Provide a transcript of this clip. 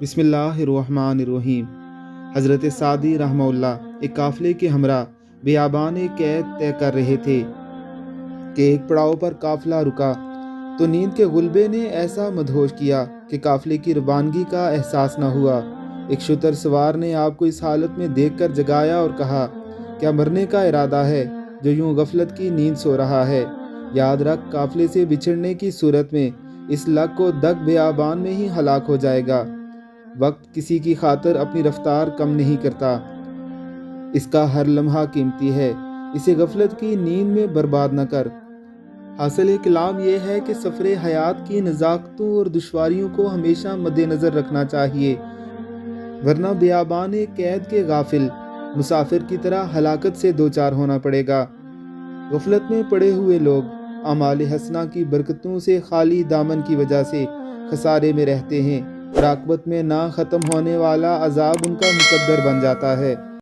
بسم اللہ الرحمن الرحیم۔ حضرت سعدی رحمہ اللہ ایک قافلے کے ہمراہ بیابان قید طے کر رہے تھے کہ ایک پڑاؤ پر قافلہ رکا تو نیند کے غلبے نے ایسا مدہوش کیا کہ قافلے کی روانگی کا احساس نہ ہوا۔ ایک شتر سوار نے آپ کو اس حالت میں دیکھ کر جگایا اور کہا، کیا مرنے کا ارادہ ہے جو یوں غفلت کی نیند سو رہا ہے؟ یاد رکھ، قافلے سے بچھڑنے کی صورت میں اس لگ کو دگ بیابان میں ہی ہلاک ہو جائے گا۔ وقت کسی کی خاطر اپنی رفتار کم نہیں کرتا، اس کا ہر لمحہ قیمتی ہے، اسے غفلت کی نیند میں برباد نہ کر۔ حاصل کلام یہ ہے کہ سفر حیات کی نزاکتوں اور دشواریوں کو ہمیشہ مد نظر رکھنا چاہیے، ورنہ بیابان قید کے غافل مسافر کی طرح ہلاکت سے دوچار ہونا پڑے گا۔ غفلت میں پڑے ہوئے لوگ اعمال حسنہ کی برکتوں سے خالی دامن کی وجہ سے خسارے میں رہتے ہیں اور عاقبت میں نہ ختم ہونے والا عذاب ان کا مقدر بن جاتا ہے۔